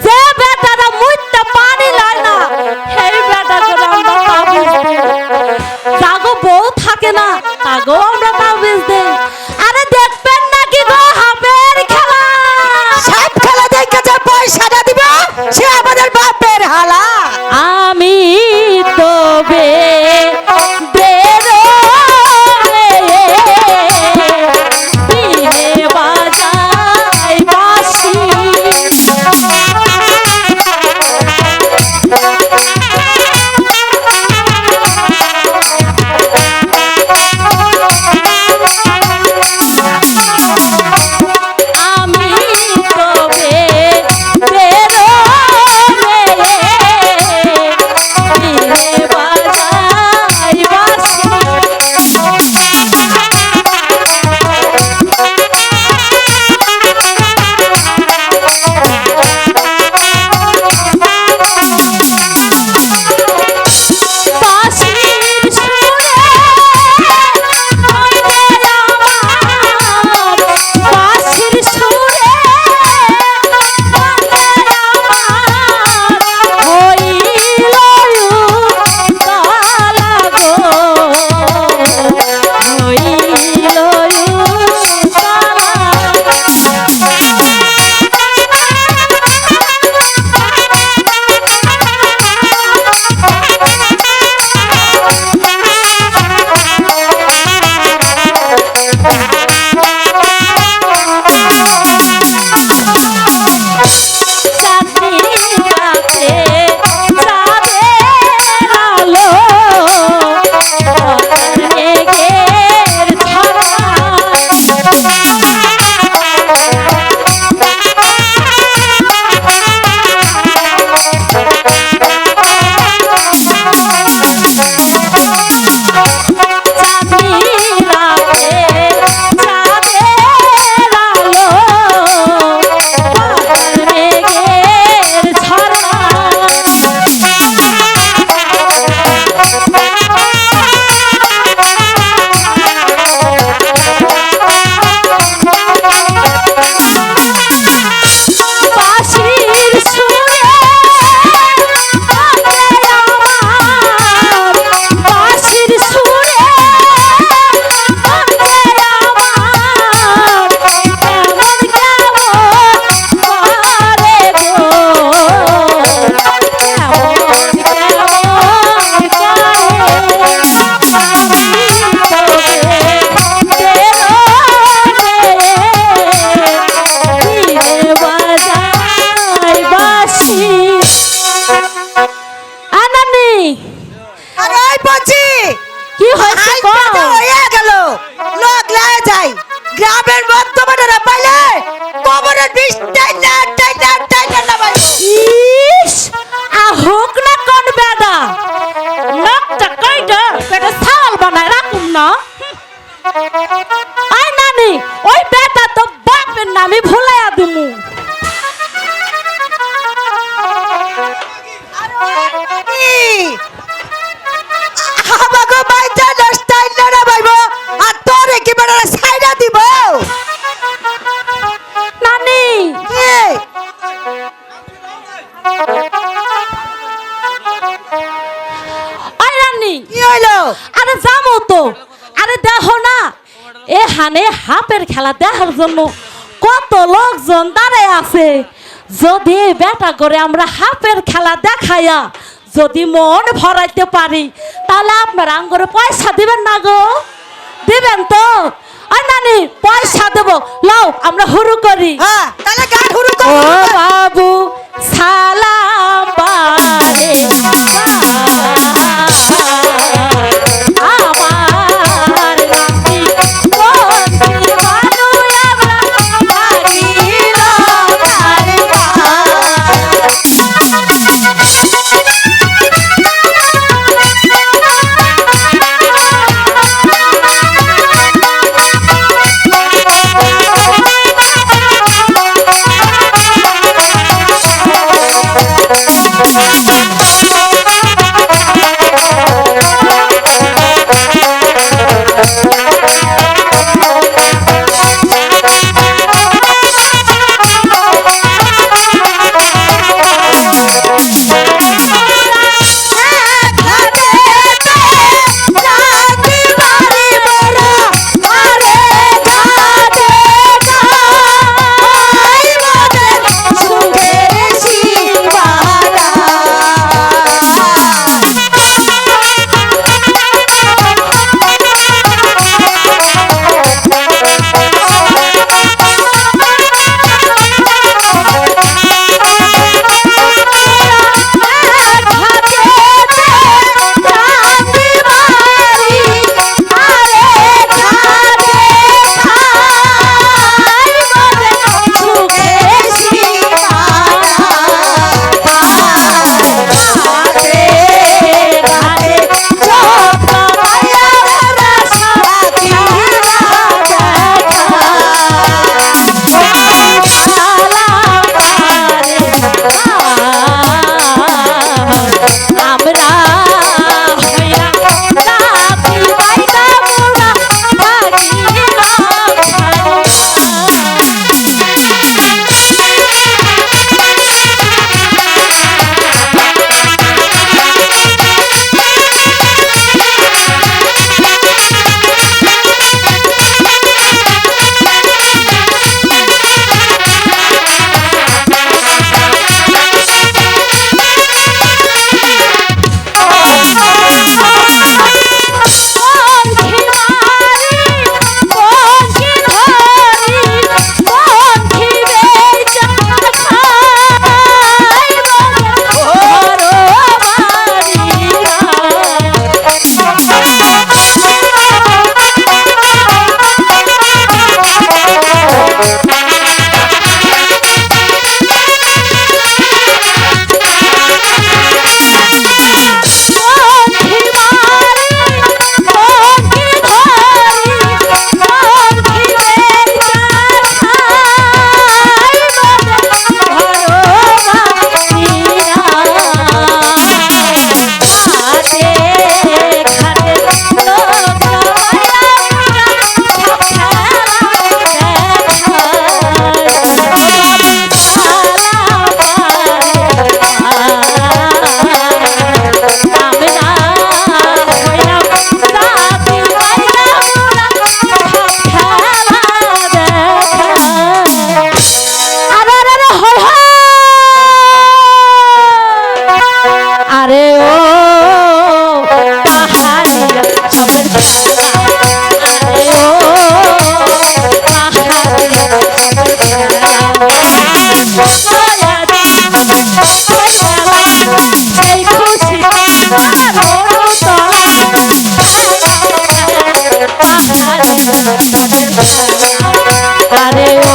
যে বেটারা মুইতে পানি লয় না সেই বেটা করে আমরা তাবিজ দেই। যাগো বউ থাকে না তাগো আমরা তাবিজ দেই। আরে দেখবেন নাকি গো হাবের খেলা? সব খেলা দেখে যে পয়সাটা দিব সে আমাদের বাপের হালা। আমি তবে বাজাই বাসি গ্রামের বর্তমানেরা পাইলে কবরের বিষ টাইনা টাইনা টাইনা নামাই। ইস আহক না কোন বেডা নকটা কইডা বেটা ছাল বানায় রাখুম না। আই নানি ওই বেটা তো বাপের নামই ভুলাইয়া দিমু। আমাকে বাইটা নষ্টাই না ভাইবো আর তোরে কি বেটা ছাইরা দিব নানি। আই নানি কি হইলো? আরে যামো তো। আরে দেখো না এ হানে হাপের খেলা দেখার জন্য কত লোকজন দাঁড়ায় আছে। যদি বেটা করে আমরা হাপের খেলা দেখাইয়া যদি মন ভরাইতে পারি তাহলে আপনারা আঙ্গরে পয়সা দিবেন না গো? দিবেন তো? আর নানি পয়সা দেব লও আমরা হুরু করি। হ্যাঁ তাহলে গান হুরু ও কর। বাবু সালাম বারে আমার নাতি বন্দি মানু আমরা ভাগিল কারবার। হয় হয় আরে ও পাহাড়িয়া সাপের খেলা আরে ও পাহাড়িয়া সাপের খেলা সেই খুশি আমার বড় তলা আরে ও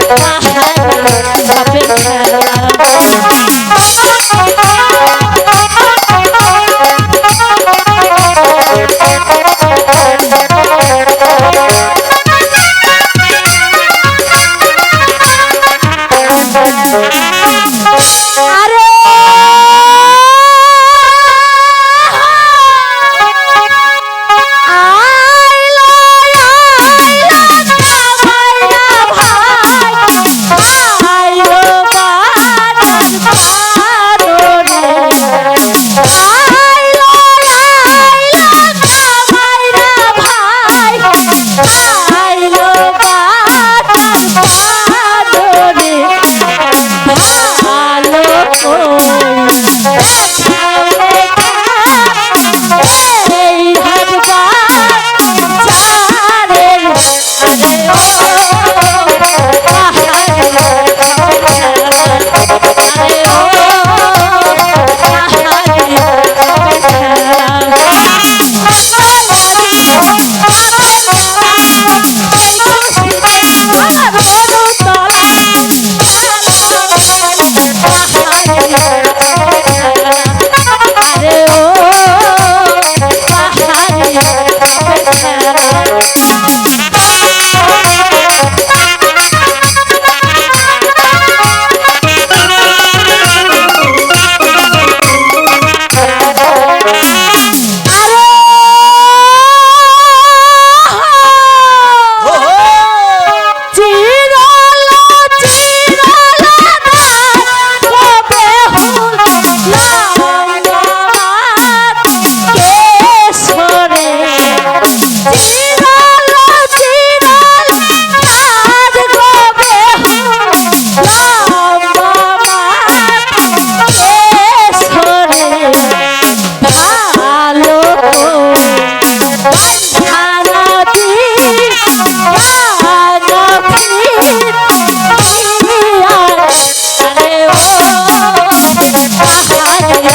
সাপের খেলা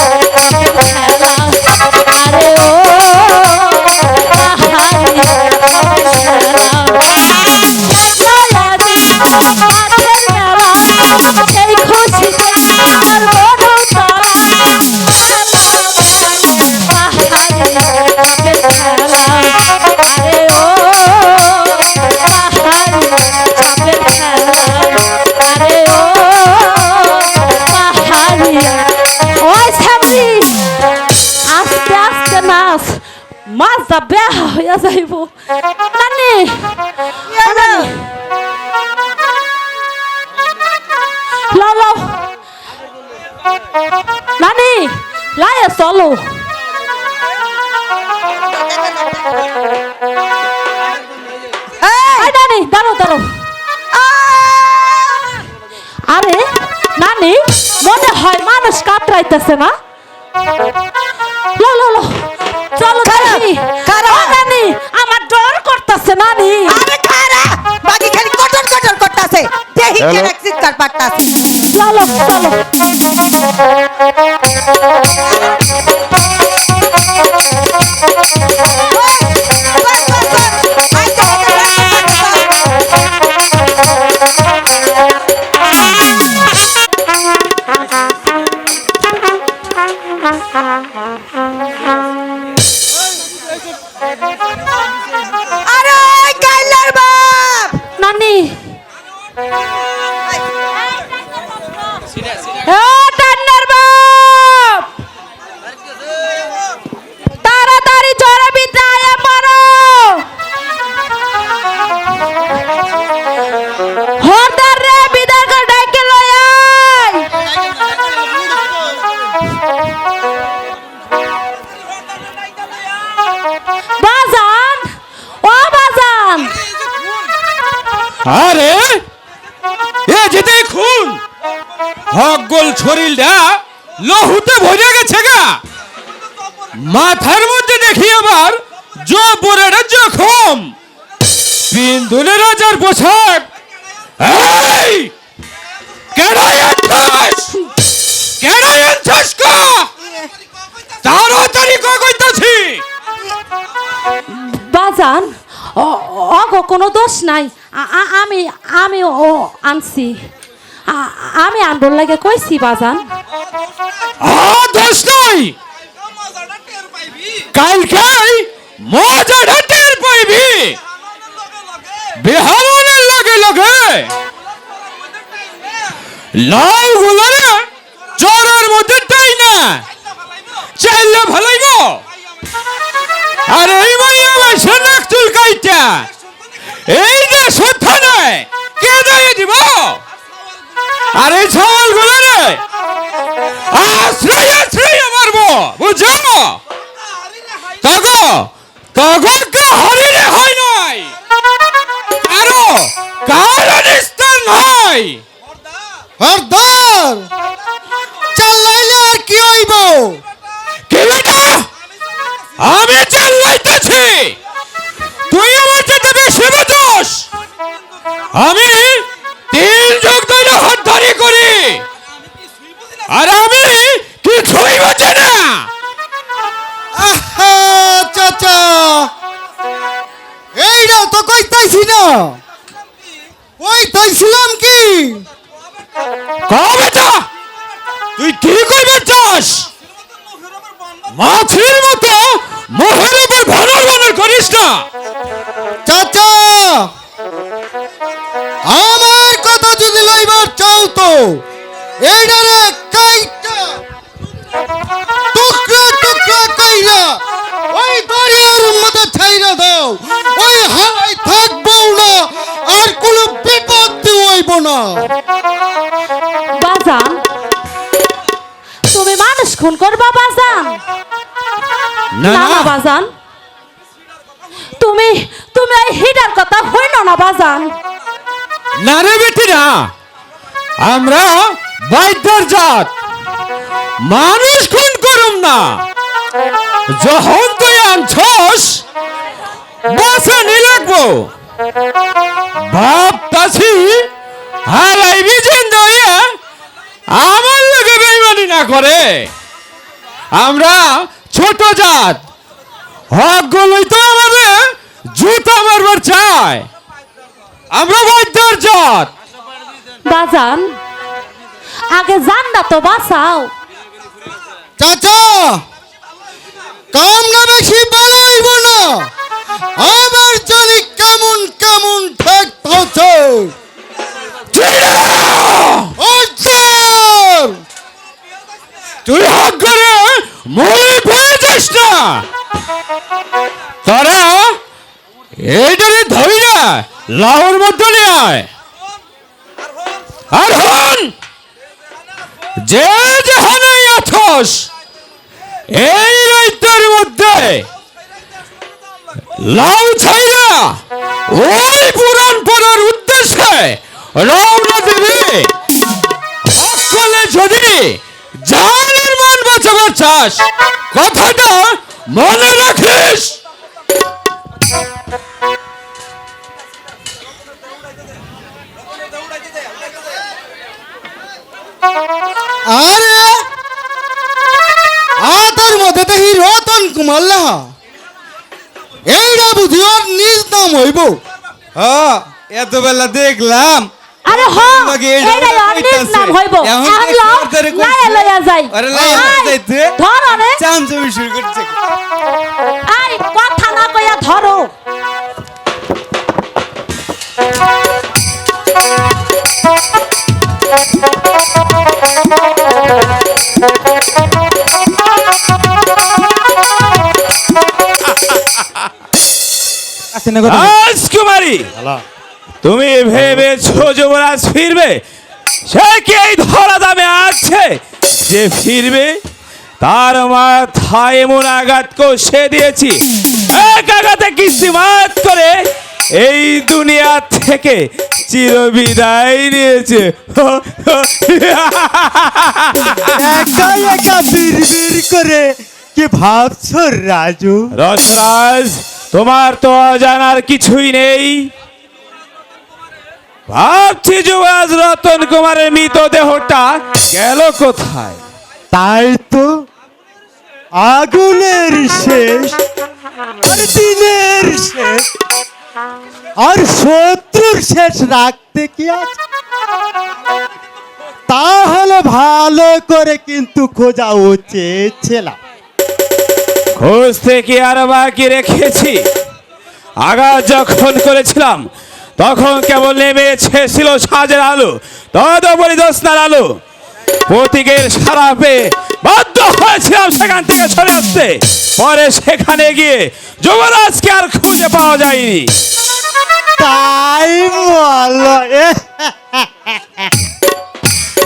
মাজা বেহা হইয়া যাইব নানি লাও লাও নানি লাইয়া চলো নানি দাঁড়ো দাঁড়ো আরে নানি মনে হয় মানুষ কাতরাইতেছে না লো লো লো চলো নানি নানি আমার ডর করতেছে নানি আরে খারা বাকি খালি কটর কটর করতেছে দেহি কেন চিৎকার পারতাছে চলো চলো নানি টান্নার বাপ হকগোল শরীরটা লহুতে ভরে গেছে গা। মাথার মধ্যে দেখি আবার জবরের জখম, বিন্দুলে রাজার পোশাক। এই কেডাই আনছস? কেডাই আনছস কা? তাড়াতাড়ি ক কইতাছি। বাজান অগো কোনো দোষ নাই। আমি আমি ও আনছি, আমি আনবর লাগে কইছি বাজান। দোষ নাই, কালকে মজাটা টের পাইবি। বেহামনের লগে লগে লাউ গুলারে চরের মধ্যে টাই না চাইলে ভালাইব। আর এই মাইয়া বসে নাক চুলকাইতা, এই যে সত্য নয়, কে দিয়ে দিব? আর এই ছাওয়াল গুলারে আশ্রয় আশ্রয় মারবো, বুঝছো? তগো তগকে হরিণে হয় নাই, আরো কারো নিস্তার নাই। হরদার চালাইলে আর কি হইব? কি বেটা, আমি চালাইতেছি, তুই আমার যেতে বেশি বুঝোস। আমি 3 যুগ ধরে হাতধারি করি, আর আমি কিছুই বুঝি না। আহা চাচা, এইটা তো কইতাইছি না। কইতাইছিলাম কি? বেটা তুই কি করবে চাস? মাছের মতো মোহের উপর ভানর ভানর করিস না। চাচা, আমার কথা যদি লইবার চাও তো এইটারে কাইটা টুকরা টুকরা কইরা ওই দরিয়ার মধ্যে ছাইরা দাও। ওই হাওয়ায় থাকবো না, আর কোনো বিপদ হইব না। বাজান তুমি মানুষ খুন করবা বাজান? না না না বাজান, তুমি তুমি এই হিডার কথা হইল না বাজান। না রে বেটি না, আমরা বাইদার জাত, মানুষ খুন করুম না। যখন তুই আনছস বাঁচানি লাগবো, বাপ তাছি হারাইবি জিন্দে আমার লোকে বেইমানি না করে। আমরা ছোট জাত, হক গলই তো আমাদের জুতা মারবার চায়। আমরা বাইদার জাত। বাজান আগে জানটা তো বাঁচাও। চাচা, কাম না বেশি ভালো হইব না, আবার জানি কেমন কেমন ঠেকতেছে। তুই হক করে মনে পড়ে যাস না। তারা এইটারে ধইরা লাউর মধ্যে নিয়ে আয়। আর হন যে যেখানে আছস এই রাইতের মধ্যে লাউ ছাইরা ওই পুরাণ পড়ার উদ্দেশ্যে রওনা দিবি। সকলে যদি জানের মান বাঁচাবার চাস, কথাটা মনে রাখিস। আরে আতার মধ্যে দেখি রতন কুমার লাহা, এইটা বুঝি ওর নিজ নাম হইব। হ্যাঁ, এত বেলা দেখলাম। আরে হ তোমাকে এইটা এইটাই অনেক কইতাছে। নাম হইব। এখন এখন দেখছি লাও ওদের কইছে। লায়া লয়া যাই। আরে লায়া লয়া আয়, যাইতে? ধর আরে চামচামি শুরু করছে। আই কথা না কইয়া ধরো। রাজকুমারী, তুমি ভেবেছো যুবরাজ ফিরবে? সে কি এই ধরা দামে আছে যে ফিরবে? তার মাথায় এমন আঘাত কষে দিয়েছি, এক আঘাতে কিস্তিমাত করে এই দুনিয়া থেকে চিরবিদায় নিয়েছে। একা একা বিড়বিড় করে কি ভাবছো রাজু? রসরাজ, তোমার তো জানার কিছুই নেই। ভাবছি যুবরাজ রতন কুমারের মৃতদেহটা গেল কোথায়। তাই তো, আগুনের শেষ আর দিনের শেষ আর শত্রুর শেষ রাখতে কি আছে? তাহলে ভালো করে কিন্তু খোঁজা উচিত ছিল। খুঁজতে কি আর বাকি রেখেছি? আঘাত যখন করেছিলাম তখন কেবল নেমেছিল সাজের আলো, তদুপরি জ্যোৎস্নার আলো। প্রতীকের সারা পেয়ে বাধ্য হয়েছিলাম সেখান থেকে সরে আসতে। পরে সেখানে গিয়ে যুবরাজকে আর খুঁজে পাওয়া যায়নি। তাই বলো?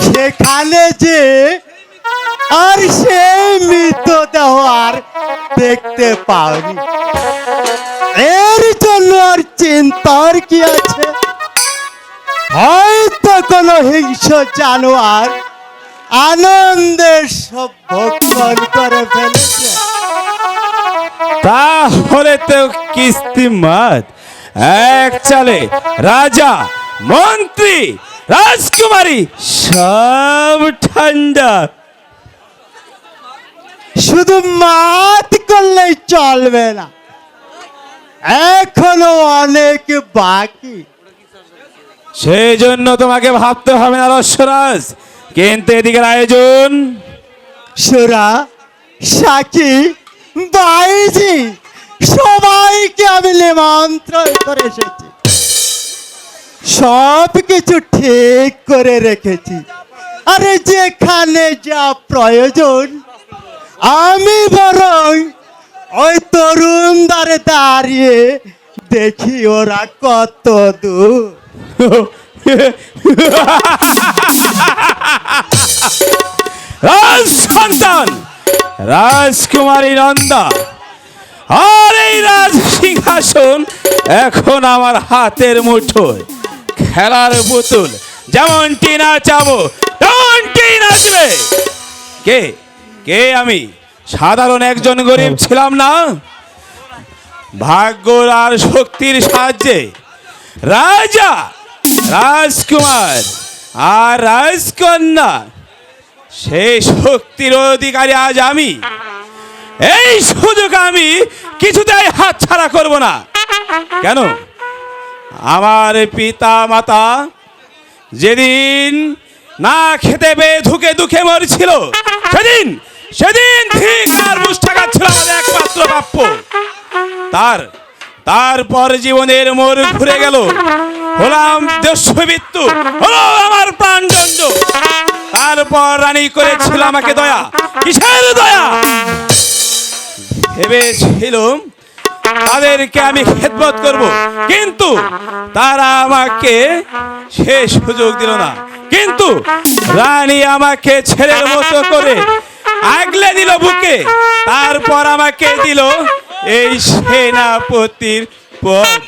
সেখানে যে আর সেই মৃতদেহ আর দেখতে পাওনি, এর জন্য আর চিন্তার কি আছে? হয়তো কোনো হিংস্র জানোয়ার আনন্দের সব ভক্ষণ করে ফেলেছে। তাহলে তো কিস্তিমাত এক চালে রাজা, মন্ত্রী, রাজকুমারী সব ঠান্ডা। শুধু মাত করলেই চলবে না, এখনো অনেক বাকি। সেই জন্য তোমাকে ভাবতে হবে না রসরাজ। কিন্তু এদিকের আয়োজন, সুরা, সাকি, বাইজি সবাইকে আমি নিমন্ত্রণ করে এসেছি। সব কিছু ঠিক করে রেখেছি। আরে যেখানে যা প্রয়োজন আমি বরং ওই তরুণ দ্বারে দাঁড়িয়ে দেখি ওরা কত দূর। রাজ সন্তান রাজকুমারী নন্দা, আর এই রাজ সিংহাসন এখন আমার হাতের মুঠোয়। খেলার পুতুল যেমনটি নাচাবো তেমনটি নাচবে। কে কে আমি সাধারণ একজন গরিব ছিলাম না। ভাগ্য আর শক্তির সাহায্যে রাজা, রাজকুমার আর রাজকন্যা সেই শক্তির অধিকারী আজ আমি। এই সুযোগ আমি কিছুতেই হাতছাড়া করব না। কেন? আমার পিতা মাতা যেদিন না খেতে পেয়ে ধুকে দুঃখে মরছিল, সেদিন সেদিন ঠিক আর মুষ্ঠাঘাত ছিল আমাদের একমাত্র প্রাপ্য। তারপর জীবনের মোড় ঘুরে গেল, হলাম দস্যুবৃত্তু, হলো আমার প্রাণদণ্ড। তারপর রানী করেছিল আমাকে দয়া। কিসের দয়া? ভেবেছিলাম তাদেরকে আমি খেদমত করব, কিন্তু তারা আমাকে সে সুযোগ দিল না। কিন্তু রানী আমাকে ছেলের মতো করে আগলে দিল বুকে। তারপর আমাকে দিল এই সেনাপতির পদ।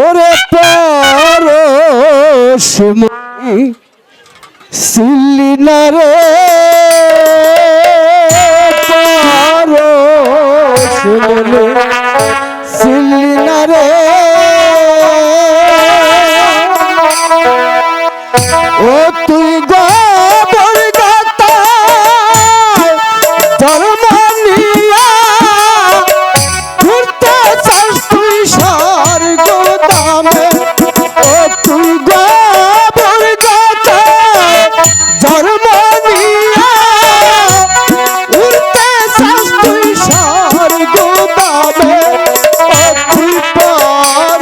ওরে পরশমণি সিলিনারে, পরশমণি সিলিনারে, ও তুই গোবর গাতা জন্মনিয়া ঘুরতে চাস তুই স্বর্গ দামে। ও তুই গোবর গাতা জন্মনিয়া উড়তে চাস তুই স্বর্গ দামে। ও তুই পর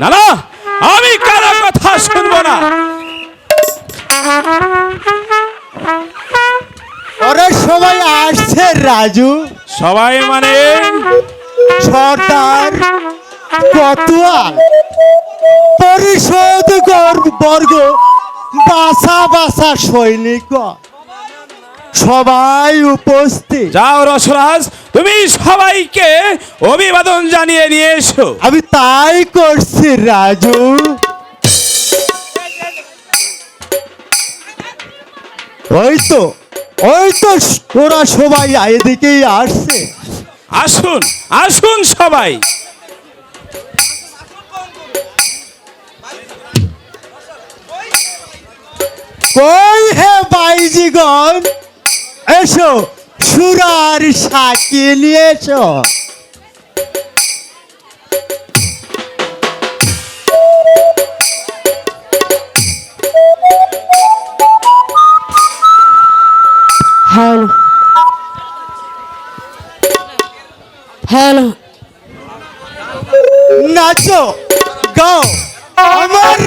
না না, আমি কারো কথা শুনবো না। ওরা সবাই আসছে রাজু, সবাই মানে সর্দার, কতুয়াল, পরিষদ বর্গ, বাসা বাসা সৈনিক সবাই উপস্থিত। যাও রসরাজ, তুমি সবাইকে অভিবাদন জানিয়ে নিয়ে এসো। আমি তাই করছি রাজু। ওই তো ওরা সবাই এদিকেই আসছে। আসুন আসুন সবাই। কই হে বাইজিগণ, এসো সুরার সাকি নিয়ে এসো। হ্যালো হ্যালো নাচো গাও, আমার